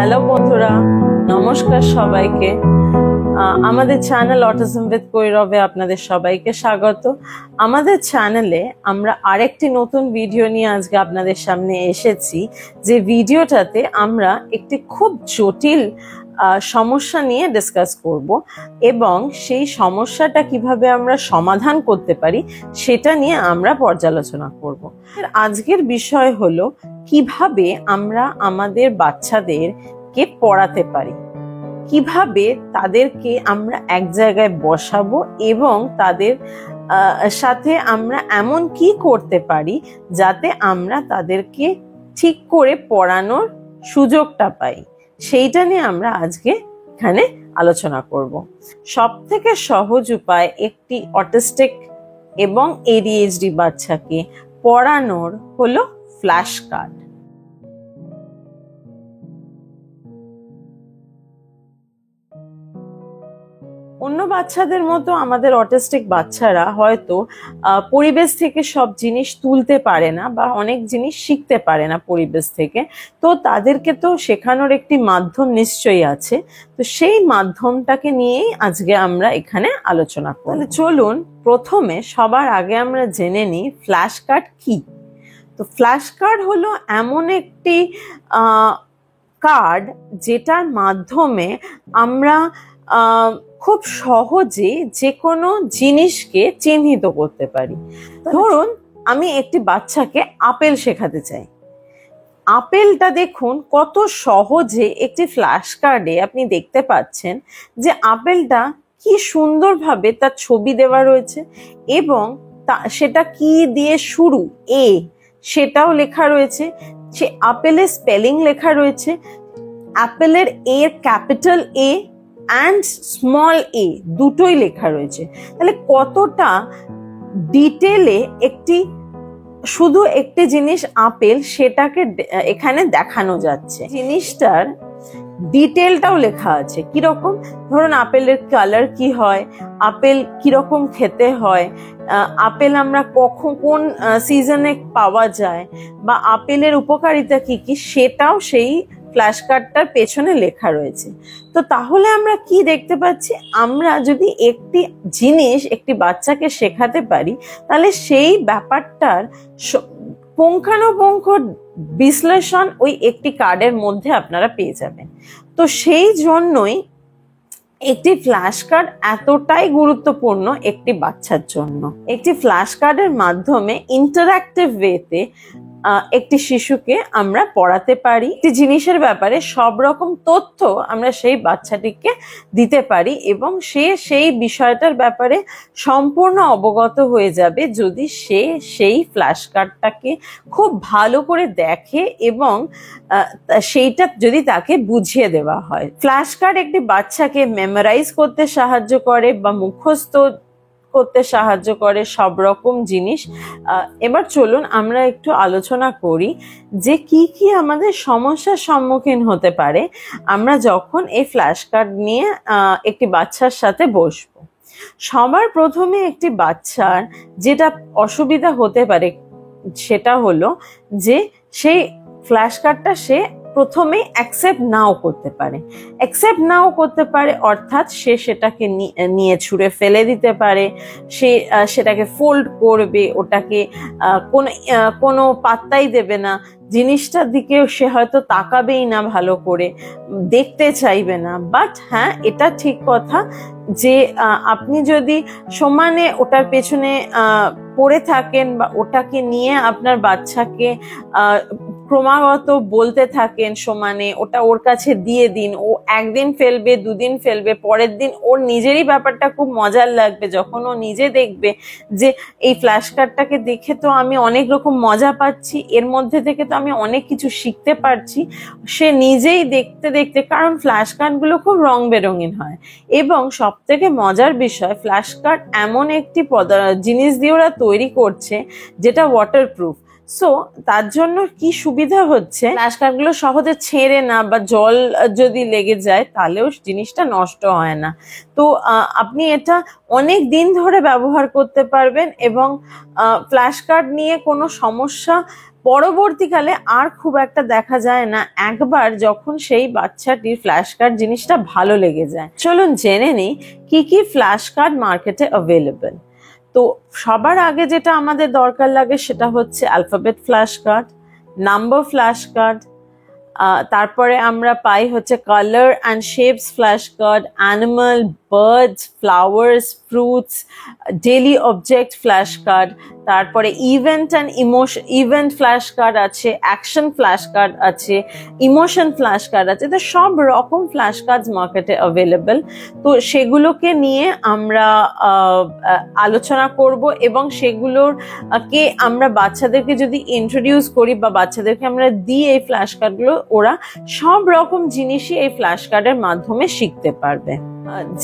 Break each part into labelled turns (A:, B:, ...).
A: Hello বন্ধুরা, নমস্কার সবাইকে। আমাদের চ্যানেল অটিজম উইথ কৈরবে আপনাদের সবাইকে স্বাগত। আমাদের চ্যানেলে আমরা আরেকটি নতুন ভিডিও নিয়ে আজকে আপনাদের সামনে এসেছি, যে ভিডিওটাতে আমরা একটি খুব জটিল সমস্যা নিয়ে ডিসকাস করব এবং সেই সমস্যাটা কিভাবে আমরা সমাধান করতে পারি সেটা নিয়ে আমরা পর্যালোচনা করব। আজকের বিষয় হলো কিভাবে আমরা আমাদের বাচ্চাদেরকে পড়াতে পারি, কিভাবে তাদেরকে আমরা এক জায়গায় বসাবো এবং তাদের সাথে আমরা এমন কি করতে পারি যাতে আমরা তাদেরকে ঠিক করে পড়ানোর সুযোগটা পাই, সেইটা নিয়ে আমরা আজকে এখানে আলোচনা করব। সবথেকে সহজ উপায় একটি অটিস্টিক এবং ADHD বাচ্চাকে পড়ানোর হলো ফ্ল্যাশ কার্ড। অন্য বাচ্চাদের মতো আমাদের অটিস্টিক বাচ্চারা হয়তো পরিবেশ থেকে সব জিনিস তুলতে পারে না বা অনেক জিনিস শিখতে পারে না পরিবেশ থেকে, তো তাদেরকে তো শেখানোর একটি মাধ্যম নিশ্চয়ই আছে। তো সেই মাধ্যমটাকে নিয়েই আজকে আমরা এখানে আলোচনা করব। তাহলে চলুন প্রথমে সবার আগে আমরা জেনে নিই ফ্ল্যাশ কার্ড কি। তো ফ্ল্যাশ কার্ড হলো এমন একটি কার্ড যেটার মাধ্যমে আমরা খুব সহজে যে কোনো জিনিসকে চিহ্নিত করতে পারি। ধরুন আমি একটি বাচ্চাকে আপেল শেখাতে চাই। আপেলটা দেখুন কত সহজে একটি ফ্ল্যাশ কার্ডে আপনি দেখতে পাচ্ছেন যে আপেলটা কি সুন্দরভাবে তার ছবি দেওয়া রয়েছে এবং সেটা কি দিয়ে শুরু, এ, সেটাও লেখা রয়েছে। সে আপেলের স্পেলিং লেখা রয়েছে, আপেলের এর ক্যাপিটাল এ অ্যান্ড স্মল এ দুটোই লেখা রয়েছে। তাহলে কতটা ডিটেলে শুধু একটি জিনিস আপেল সেটাকে এখানে দেখানো যাচ্ছে। জিনিসটার ডিটেলটাও লেখা আছে কিরকম, ধরুন আপেলের কালার কি হয়, আপেল কিরকম খেতে হয়, আপেল আমরা কোন সিজনে পাওয়া যায় বা আপেলের উপকারিতা কি কি, সেটাও সেই ফ্ল্যাশ কার্ডটার পেছনে লেখা রয়েছে। তো তাহলে আমরা কি দেখতে পাচ্ছি, আমরা যদি একটি জিনিস একটি বাচ্চাকে শেখাতে পারি তাহলে সেই ব্যাপারটার পুঙ্খানুপুঙ্খ বিশ্লেষণ ওই একটি কার্ডের মধ্যে আপনারা পেয়ে যাবেন। তো সেই জন্যই একটি ফ্ল্যাশ কার্ড এতটাই গুরুত্বপূর্ণ একটি বাচ্চার জন্য। একটি ফ্ল্যাশ কার্ডের মাধ্যমে ইন্টারঅ্যাক্টিভ ওয়েতে একটি শিশুকে আমরা পড়াতে পারি। একটি জিনিসের ব্যাপারে সব রকম তথ্য আমরা সেই বাচ্চাটিকে দিতে পারি এবং সে সেই বিষয়টার ব্যাপারে সম্পূর্ণ অবগত হয়ে যাবে যদি সে সেই ফ্ল্যাশ কার্ডটাকে খুব ভালো করে দেখে এবং সেইটা যদি তাকে বুঝিয়ে দেওয়া হয়। ফ্ল্যাশ কার্ড একটি বাচ্চাকে মেমোরাইজ করতে সাহায্য করে বা মুখস্থ করতে সাহায্য করে সব রকম জিনিস। এবার চলুন আমরা একটু আলোচনা করি যে কি কি আমাদের সমস্যার সম্মুখীন হতে পারে আমরা যখন এই ফ্ল্যাশ কার্ড নিয়ে একটি বাচ্চার সাথে বসবো। সবার প্রথমে একটি বাচ্চার যেটা অসুবিধা হতে পারে সেটা হলো যে সেই ফ্ল্যাশ কার্ডটা সে প্রথমে অ্যাকসেপ্ট নাও করতে পারে, অর্থাৎ সে সেটাকে নিয়ে ছুঁড়ে ফেলে দিতে পারে, সে সেটাকে ফোল্ড করবে, ওটাকে কোনো পাত্তাই দেবে না, জিনিসটার দিকে সে হয়তো তাকাবেই না, ভালো করে দেখতে চাইবে না। বাট হ্যাঁ, এটা ঠিক কথা যে আপনি যদি সমানে ওটার পেছনে পড়ে থাকেন বা ওটাকে নিয়ে আপনার বাচ্চাকে ক্রমাগত বলতে থাকেন সমানে, ওটা ওর কাছে দিয়ে দিন, ও একদিন ফেলবে, দুদিন ফেলবে, পরের দিন ওর নিজেরই ব্যাপারটা খুব মজার লাগবে যখন ও নিজে দেখবে যে এই ফ্ল্যাশ কার্ডটাকে দেখে তো আমি অনেক রকম মজা পাচ্ছি, এর মধ্যে থেকে তো আমি অনেক কিছু শিখতে পারছি। সে নিজেই দেখতে দেখতে, কারণ ফ্ল্যাশ কার্ডগুলো খুব রং বেরঙিন হয় এবং সব থেকে মজার বিষয় ফ্ল্যাশ কার্ড এমন একটি জিনিস দিয়ে ওরা তৈরি করছে যেটা ওয়াটারপ্রুফ। সো তার জন্য কি সুবিধা হচ্ছে, ফ্ল্যাশ কার্ডগুলো সহজে ছেড়ে না বা জল যদি লেগে যায় তাহলেও জিনিসটা নষ্ট হয় না। তো আপনি এটা অনেক দিন ধরে ব্যবহার করতে পারবেন এবং ফ্ল্যাশ কার্ড নিয়ে কোনো সমস্যা পরবর্তীকালে আর খুব একটা দেখা যায় না, একবার যখন সেই বাচ্চাটির ফ্ল্যাশ কার্ড জিনিসটা ভালো লেগে যায়। চলুন জেনে নিই কি কি ফ্ল্যাশ কার্ড মার্কেটে অ্যাভেলেবল। তো সবার আগে যেটা আমাদের দরকার লাগে সেটা হচ্ছে alphabet flash card, number flash card, তারপরে আমরা পাই হচ্ছে colour and shapes flash card, animal, birds, flowers, fruits, daily object flash card, তারপরে ইভেন্ট ফ্ল্যাশ কার্ড আছে, অ্যাকশন ফ্ল্যাশ কার্ড আছে, ইমোশন ফ্ল্যাশ কার্ড আছে। তো সব রকম ফ্ল্যাশ কার্ড মার্কেটে অ্যাভেলেবল। তো সেগুলোকে নিয়ে আমরা আলোচনা করব এবং সেগুলোর কে আমরা বাচ্চাদেরকে যদি ইন্ট্রোডিউস করি বা বাচ্চাদেরকে আমরা দিই এই ফ্ল্যাশ কার্ডগুলো, ওরা সব রকম জিনিসই এই ফ্ল্যাশ কার্ডের মাধ্যমে শিখতে পারবে।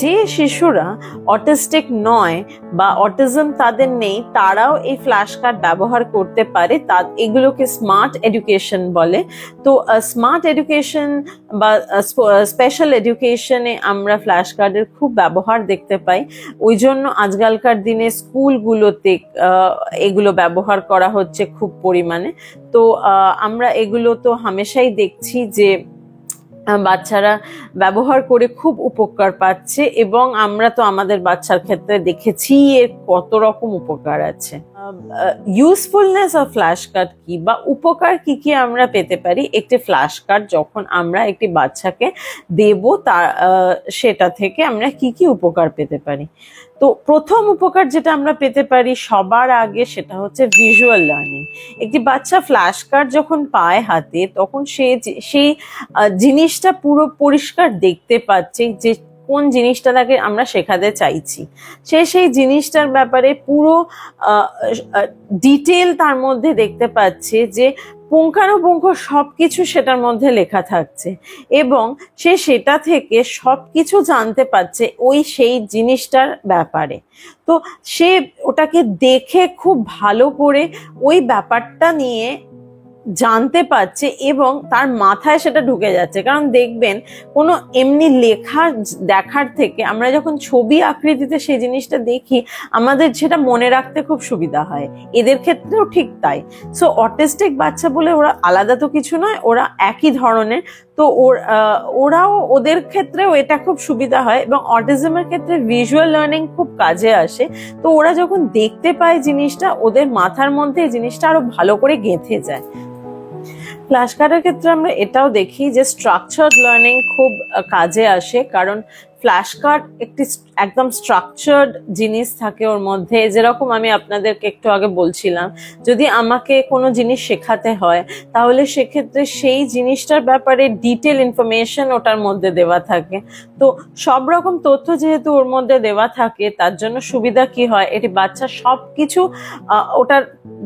A: যে শিশুরা অটিস্টিক নয় বা অটিজম তাদের নেই, তারাও এই ফ্ল্যাশ কার্ড ব্যবহার করতে পারে। এগুলোকে স্মার্ট এডুকেশন বলে। তো স্মার্ট এডুকেশন বা স্পেশাল এডুকেশনে আমরা ফ্ল্যাশ কার্ডের খুব ব্যবহার দেখতে পাই। ওই জন্য আজকালকার দিনে স্কুলগুলোতে এগুলো ব্যবহার করা হচ্ছে খুব পরিমাণে। তো আমরা এগুলো তো হামেশাই দেখছি যে বাচ্চারা ব্যবহার করে খুব উপকার পাচ্ছে, এবং আমরা তো আমাদের বাচ্চার ক্ষেত্রে দেখেছি এর কত রকম উপকার আছে। ইউজফুলনেস অফ ফ্ল্যাশ কার্ড কি বা উপকার কি কি আমরা পেতে পারি একটি ফ্ল্যাশ কার্ড যখন আমরা একটি বাচ্চাকে দেব, সেটা থেকে আমরা কি কি উপকার পেতে পারি। তো প্রথম উপকার যেটা আমরা পেতে পারি সবার আগে সেটা হচ্ছে ভিজুয়াল লার্নিং। একটি বাচ্চা ফ্ল্যাশ কার্ড যখন পায় হাতে, তখন সেই জিনিসটা পুরো পরিষ্কার দেখতে পাচ্ছে যে কোন জিনিসটা তাকে আমরা শেখাতে চাইছি। সেই জিনিসটার ব্যাপারে পুরো ডিটেল তার মধ্যে দেখতে পাচ্ছে, যে পুঙ্খানুপুঙ্খ সবকিছু সেটার মধ্যে লেখা থাকছে, এবং সেটা থেকে সবকিছু জানতে পারছে সেই জিনিসটার ব্যাপারে। তো সে ওটাকে দেখে খুব ভালো করে ওই ব্যাপারটা নিয়ে জানতে পারছে এবং তার মাথায় সেটা ঢুকে যাচ্ছে। কারণ দেখবেন কোনো এমনি লেখা দেখার থেকে আমরা যখন ছবি আকৃতিতে সেই জিনিসটা দেখি, আমাদের সেটা মনে রাখতে খুব সুবিধা হয়। এদের ক্ষেত্রেও ঠিক তাই। সো অটিস্টিক বাচ্চা বলে ওরা আলাদা তো কিছু নয়, ওরা একই ধরনের। তো ওরাও ওদের ক্ষেত্রেও এটা খুব সুবিধা হয়, এবং অটিজমের ক্ষেত্রে ভিজুয়াল লার্নিং খুব কাজে আসে। তো ওরা যখন দেখতে পায় জিনিসটা, ওদের মাথার মধ্যে এই জিনিসটা আরো ভালো করে গেঁথে যায়। ফ্ল্যাশ কার্ডের ক্ষেত্রে আমরা এটাও দেখি যে স্ট্রাকচার্ড লার্নিং খুব কাজে আসে, কারণ ফ্ল্যাশ কার্ড একটি একদম স্ট্রাকচার্ড জিনিস থাকে ওর মধ্যে। যেরকম আমি আপনাদেরকে একটু আগে বলছিলাম, যদি আমাকে কোনো জিনিস শেখাতে হয়, তাহলে সেক্ষেত্রে সেই জিনিসটার ব্যাপারে ডিটেল ইনফরমেশন ওটার মধ্যে দেওয়া থাকে। তো সব রকম তথ্য যেহেতু ওর মধ্যে দেওয়া থাকে, তার জন্য সুবিধা কি হয়, এটি বাচ্চা সব কিছু ওটার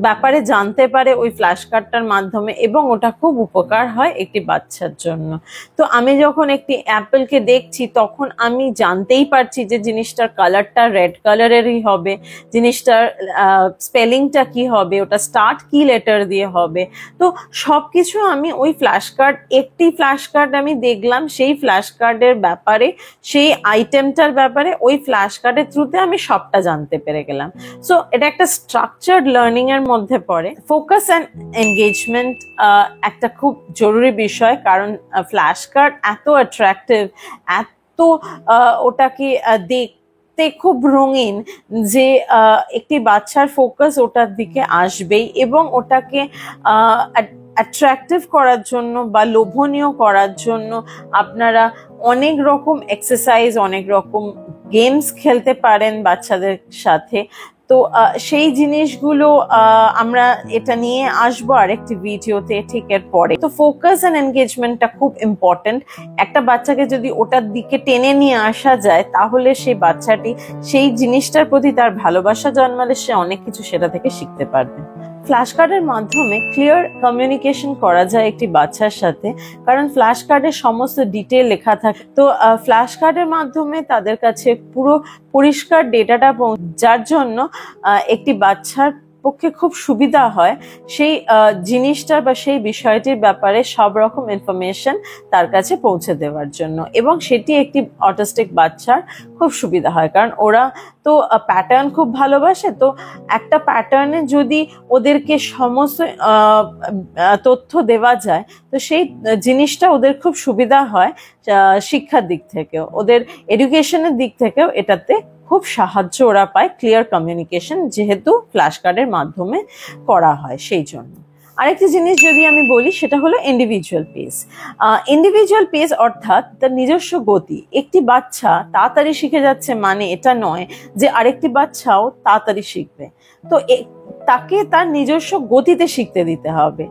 A: ব্যাপারে জানতে পারে ওই ফ্ল্যাশ কার্ডটার মাধ্যমে, এবং ওটা খুব উপকার হয় একটি বাচ্চার জন্য। তো আমি যখন একটি অ্যাপেলকে দেখছি, তখন আমি জানতেই পারছি যে জিনিসটার কালারটা রেড কালারেরই হবে, জিনিসটার স্পেলিংটা কি হবে, ওটা স্টার্ট কি লেটার দিয়ে হবে। তো সবকিছু আমি ওই একটি ফ্ল্যাশ কার্ড আমি দেখলাম, সেই ফ্ল্যাশ কার্ডের ব্যাপারে, সেই আইটেমটার ব্যাপারে ওই ফ্ল্যাশ কার্ডের থ্রুতে আমি সবটা জানতে পেরে গেলাম। সো এটা একটা স্ট্রাকচার্ড লার্নিং এর মধ্যে পড়ে। ফোকাস অ্যান্ড এনগেজমেন্ট একটা খুব জরুরি বিষয়, কারণ ফ্ল্যাশ কার্ড এত অ্যাট্রাক্টিভ, তো ওটাকে দেখতে খুব রঙিন, যে একটি বাচ্চার ফোকাস ওটার দিকে আসবেই, এবং ওটাকে অ্যাট্রাক্টিভ করার জন্য বা লোভনীয় করার জন্য আপনারা অনেক রকম এক্সারসাইজ, অনেক রকম গেমস খেলতে পারেন বাচ্চাদের সাথে। তো সেই জিনিসগুলো আমরা এটা নিয়ে আসবো আরেকটি ভিডিওতে ঠিক এর পরে। তো ফোকাস এন্ড এনগেজমেন্টটা খুব ইম্পর্টেন্ট। একটা বাচ্চাকে যদি ওটার দিকে টেনে নিয়ে আসা যায়, তাহলে সেই বাচ্চাটি সেই জিনিসটার প্রতি তার ভালোবাসা জন্মালে সে অনেক কিছু সেটা থেকে শিখতে পারবে। ফ্ল্যাশ কার্ডের মাধ্যমে ক্লিয়ার কমিউনিকেশন করা যায় একটি বাচ্চার সাথে, কারণ ফ্ল্যাশ কার্ডে সমস্ত ডিটেল লেখা থাকে। তো ফ্ল্যাশ কার্ডের মাধ্যমে তাদের কাছে পুরো পরিষ্কার ডেটাটা যার জন্য একটি বাচ্চার পক্ষে খুব সুবিধা হয় সেই জিনিসটা বা সেই বিষয়টির ব্যাপারে সব রকম ইনফরমেশন তার কাছে পৌঁছে দেওয়ার জন্য, এবং সেটি একটি অটিস্টিক বাচ্চার খুব সুবিধা হয়। কারণ ওরা তো প্যাটার্ন খুব ভালোবাসে, তো একটা প্যাটার্নে যদি ওদেরকে সমস্ত তথ্য দেওয়া যায় তো সেই জিনিসটা ওদের খুব সুবিধা হয়। শিক্ষার দিক থেকেও, ওদের এডুকেশনের দিক থেকেও এটাতে খুব সাহায্য ওরা পায়, ক্লিয়ার কমিউনিকেশন যেহেতু ফ্ল্যাশ কার্ডের মাধ্যমে করা হয় সেই জন্য। আরেকটি জিনিস যদি আমি বলি সেটা হলো ইন্ডিভিজুয়াল পেস। ইন্ডিভিজুয়াল পেস অর্থাৎ তার নিজস্ব গতি। একটি বাচ্চা তাড়াতাড়ি শিখে যাচ্ছে মানে এটা নয় যে আরেকটি বাচ্চাও তাড়াতাড়ি শিখবে, তো তাকে তার নিজস্ব গতিতে শিখতে দিতে হবে।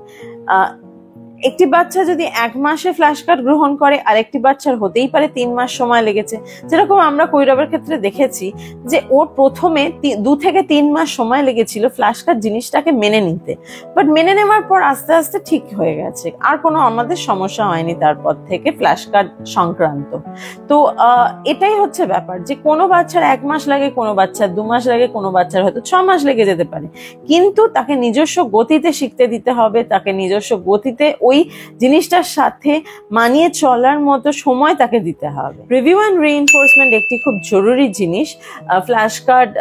A: একটি বাচ্চা যদি 1 মাসে ফ্ল্যাশ কার্ড গ্রহণ করে, আরেকটি বাচ্চার হতেই পারে 3 মাস সময় লেগেছে। যেরকম আমরা কৈরবের ক্ষেত্রে দেখেছি যে ওর প্রথমে 2 থেকে 3 মাস সময় লেগেছিল ফ্ল্যাশ কার্ড জিনিসটাকে মেনে নিতে, বাট মেনে নেওয়ার পর আস্তে আস্তে ঠিক হয়ে গেছে, আর কোনো আমাদের সমস্যা হয়নি তারপর থেকে ফ্ল্যাশ কার্ড সংক্রান্ত। তো এটাই হচ্ছে ব্যাপার যে কোনো বাচ্চার 1 মাস লাগে, কোনো বাচ্চার 2 মাস লাগে, কোনো বাচ্চার হয়তো 6 মাস লেগে যেতে পারে, কিন্তু তাকে নিজস্ব গতিতে শিখতে দিতে হবে, তাকে নিজস্ব গতিতে ওই জিনিসটার সাথে মানিয়ে চলার মতো সময় তাকে দিতে হবে। রিভিউ অ্যান্ড রিইনফোর্সমেন্ট একটি খুব জরুরি জিনিস ফ্ল্যাশ কার্ড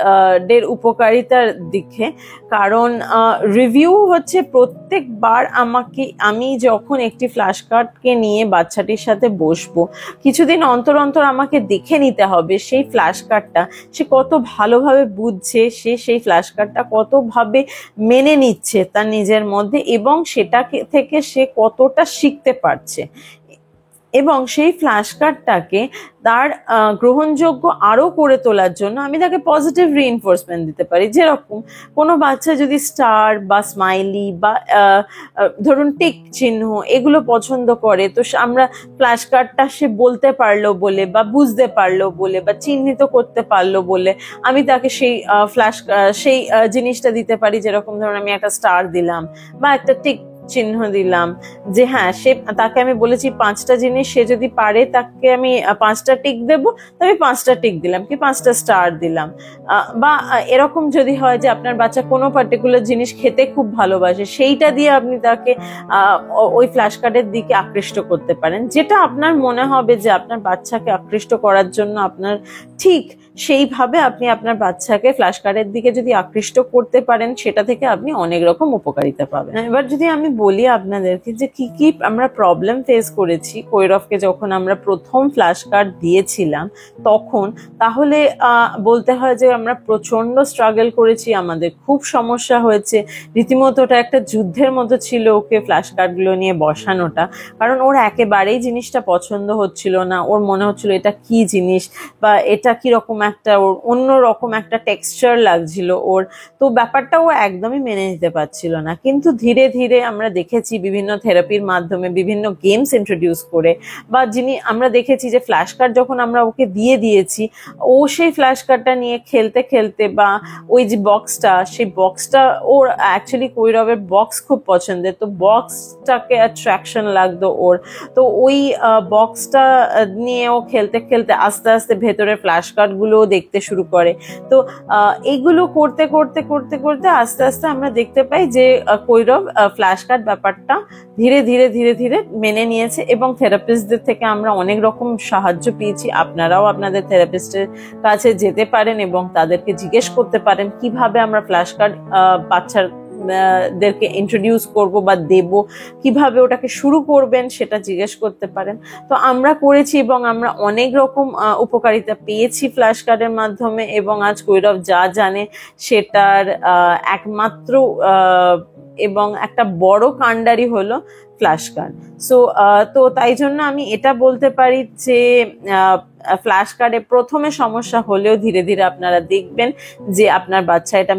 A: এর উপকারিতার দিকে, কারণ রিভিউ হচ্ছে প্রত্যেকবার আমি যখন একটি ফ্ল্যাশ কার্ডকে নিয়ে বাচ্চাটির সাথে বসবো, কিছুদিন অন্তর অন্তর আমাকে দেখে নিতে হবে সেই ফ্ল্যাশ কার্ডটা সে কত ভালোভাবে বুঝছে, সে সেই ফ্ল্যাশ কার্ডটা কতভাবে মেনে নিচ্ছে তার নিজের মধ্যে, এবং সেটা থেকে সে কতটা শিখতে পারছে, এবং সেই ফ্ল্যাশ কার্ডটাকে তার গ্রহণযোগ্য আরো করে তোলার জন্য আমি তাকে পজিটিভ রিইনফোর্সমেন্ট দিতে পারি। যেরকম কোনো বাচ্চা যদি স্টার বা স্মাইলি বা ধরুন টিক চিহ্ন এগুলো পছন্দ করে, তো আমরা ফ্ল্যাশ কার্ডটা সে বলতে পারলো বলে বা বুঝতে পারলো বলে বা চিহ্নিত করতে পারলো বলে আমি তাকে সেই জিনিসটা দিতে পারি। যেরকম ধরুন আমি একটা স্টার দিলাম বা একটা টিক চিহ্ন দিলাম, যে হ্যাঁ তাকে আমি বলেছি 5টা জিনিস সে যদি পারে তাকে আমি 5টা টিক দেবো, তবে 5টা টিক দিলাম কি 5টা স্টার দিলাম। বা এরকম যদি হয় যে আপনার বাচ্চা কোনো পার্টিকুলার জিনিস খেতে খুব ভালোবাসে, সেইটা দিয়ে আপনি তাকে ওই ফ্ল্যাশ কার্ডের দিকে আকৃষ্ট করতে পারেন, যেটা আপনার মনে হবে যে আপনার বাচ্চাকে আকৃষ্ট করার জন্য আপনার ঠিক সেইভাবে আপনি আপনার বাচ্চাকে ফ্ল্যাশ কার্ডের দিকে যদি আকৃষ্ট করতে পারেন, সেটা থেকে আপনি অনেক রকম উপকারিতা পাবেন। এবার যদি আমি বলি আপনাদেরকে যে কি কি আমরা প্রবলেম ফেস করেছি কৈরবকে যখন আমরা প্রথম ফ্ল্যাশ কার্ড দিয়েছিলাম তখন, তাহলে বলতে হয় যে আমরা প্রচন্ড স্ট্রাগল করেছি, আমাদের খুব সমস্যা হয়েছে, রীতিমতো ওটা একটা যুদ্ধের মতো ছিল ওকে ফ্ল্যাশ কার্ডগুলো নিয়ে বসানোটা, কারণ ওর একেবারেই জিনিসটা পছন্দ হচ্ছিল না, ওর মনে হচ্ছিল এটা কি জিনিস বা এটা কিরকম একটা ওর অন্য রকম একটা টেক্সচার লাগছিল ওর, তো ব্যাপারটা ও একদমই মেনে নিতে পারছিল না। কিন্তু ধীরে ধীরে আমরা দেখেছি বিভিন্ন থেরাপির মাধ্যমে, বিভিন্ন গেমস ইন্ট্রোডিউস করে, বা আমরা দেখেছি যে ফ্ল্যাশ কার্ড যখন আমরা ওকে দিয়েছি, ও সেই ফ্ল্যাশ কার্ডটা নিয়ে খেলতে খেলতে বা ওই যে সেই বক্সটা ওর অ্যাকচুয়ালি কৈরবের বক্স খুব পছন্দের, তো বক্সটাকে অ্যাট্রাকশন লাগতো ওর, তো ওই বক্সটা নিয়ে ও খেলতে খেলতে আস্তে আস্তে ভেতরে ফ্ল্যাশ কার্ডগুলো দেখতে শুরু করে। তো এইগুলো করতে করতে করতে করতে আস্তে আস্তে আমরা দেখতে পাই যে কৈরব ফ্ল্যাশ কার্ড ব্যাপারটা ধীরে ধীরে ধীরে ধীরে মেনে নিয়েছে, এবং থেরাপিস্টদের থেকে আমরা অনেক রকম সাহায্য পেয়েছি। আপনারাও আপনাদের থেরাপিস্টের কাছে যেতে পারেন এবং তাদেরকে জিজ্ঞেস করতে পারেন কিভাবে আমরা ফ্ল্যাশ কার্ড বাচ্চাদেরকে ইন্ট্রোডিউস করব বা দেব, কিভাবে ওটাকে শুরু করবেন সেটা জিজ্ঞেস করতে পারেন। তো আমরা করেছি এবং আমরা অনেক রকম উপকারিতা পেয়েছি ফ্ল্যাশ কার্ডের মাধ্যমে, এবং আজ কৈরব যা জানে সেটার একমাত্র এবং একটা বড় কাণ্ডারি হলো ফ্ল্যাশ কার্ড। তো তাই জন্য আমি এটা বলতে পারি যে ফ্ল্যাশ কার্ডে প্রথমে সমস্যা হলেও ধীরে ধীরে আপনারা দেখবেন যে আপনার বাচ্চা এটা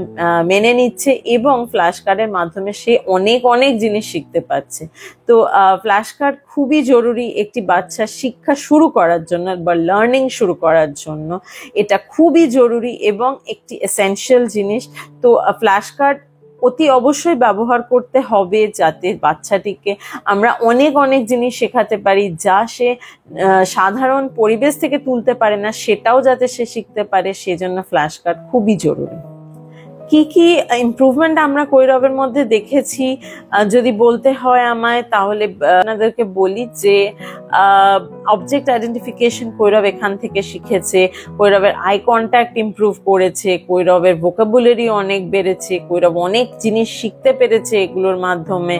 A: মেনে নিচ্ছে এবং ফ্ল্যাশ কার্ডের মাধ্যমে সে অনেক অনেক জিনিস শিখতে পারছে। তো ফ্ল্যাশ কার্ড খুবই জরুরি একটি বাচ্চা শিক্ষা শুরু করার জন্য বা লার্নিং শুরু করার জন্য, এটা খুবই জরুরি এবং একটি এসেনশিয়াল জিনিস। তো ফ্ল্যাশ কার্ড অতি অবশ্যই ব্যবহার করতে হবে যাতে বাচ্চাটিকে আমরা অনেক অনেক জিনিস শেখাতে পারি, যা সে সাধারণ পরিবেশ থেকে তুলতে পারে না সেটাও যাতে সে শিখতে পারে, সেজন্য ফ্ল্যাশ কার্ড খুবই জরুরি। কি কি ইমপ্রুভমেন্ট আমরা কৈরবের মধ্যে দেখেছি যদি বলতে হয় আমায়, তাহলে আপনাদেরকে বলি যে অবজেক্ট আইডেন্টিফিকেশন কৈরব এখান থেকে শিখেছে, কৈরবের আই কন্ট্যাক্ট ইমপ্রুভ করেছে, কৈরবের ভোকাবুলারি অনেক বেড়েছে, কৈরব অনেক জিনিস শিখতে পেরেছে এগুলোর মাধ্যমে,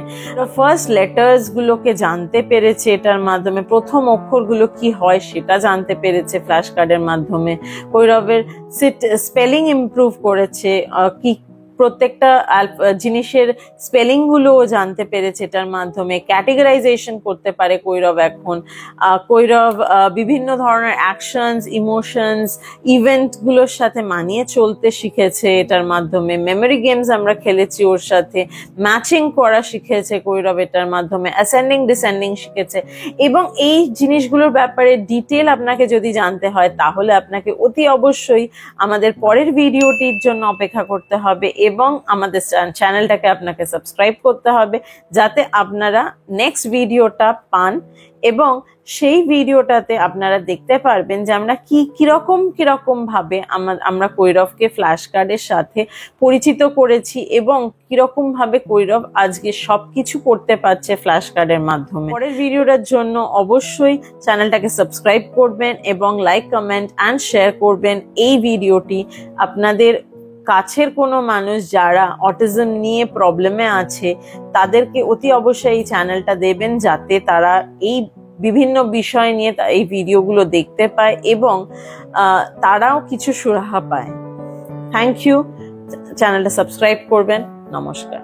A: ফার্স্ট লেটার্স গুলোকে জানতে পেরেছে এটার মাধ্যমে, প্রথম অক্ষরগুলো কি হয় সেটা জানতে পেরেছে ফ্ল্যাশ কার্ডের মাধ্যমে, কৈরবের স্পেলিং ইমপ্রুভ করেছে, কি প্রত্যেকটা জিনিসের স্পেলিং গুলোও জানতে পেরেছে এটার মাধ্যমে, ক্যাটেগরাইজেশন করতে পারে কৈরব এখন, কৈরব বিভিন্ন ধরনের অ্যাকশনস, ইমোশনস, ইভেন্ট গুলোর সাথে মানিয়ে চলতে শিখেছে এটার মাধ্যমে, মেমোরি গেমস আমরা খেলেছি ওর সাথে, ম্যাচিং করা শিখেছে কৈরব এটার মাধ্যমে, অ্যাসেন্ডিং ডিসেন্ডিং শিখেছে। এবং এই জিনিসগুলোর ব্যাপারে ডিটেল আপনাকে যদি জানতে হয় তাহলে আপনাকে অতি অবশ্যই আমাদের পরের ভিডিওটির জন্য অপেক্ষা করতে হবে এবং আমাদের চ্যানেলটাকে আপনাকে সাবস্ক্রাইব করতে হবে যাতে আপনারা নেক্সট ভিডিওটা পান এবং সেই ভিডিওটাতে আপনারা দেখতে পারবেন যে আমরা কিরকম ভাবে আমরা কৈরবকে ফ্ল্যাশ কার্ডের সাথে পরিচিত করেছি এবং কিরকম ভাবে কৈরব আজকে সবকিছু করতে পারছে ফ্ল্যাশ কার্ডের মাধ্যমে। পরের ভিডিওটার জন্য অবশ্যই চ্যানেলটাকে সাবস্ক্রাইব করবেন এবং লাইক, কমেন্ট অ্যান্ড শেয়ার করবেন এই ভিডিওটি। আপনাদের কাছের কোনো মানুষ যারা অটিজম নিয়ে প্রবলেমে আছে তাদেরকে অতি অবশ্যই এই চ্যানেলটা দেবেন যাতে তারা এই বিভিন্ন বিষয় নিয়ে এই ভিডিওগুলো দেখতে পায় এবং তারাও কিছু সুরাহা পায়। Thank you. চ্যানেলটা সাবস্ক্রাইব করবেন। নমস্কার।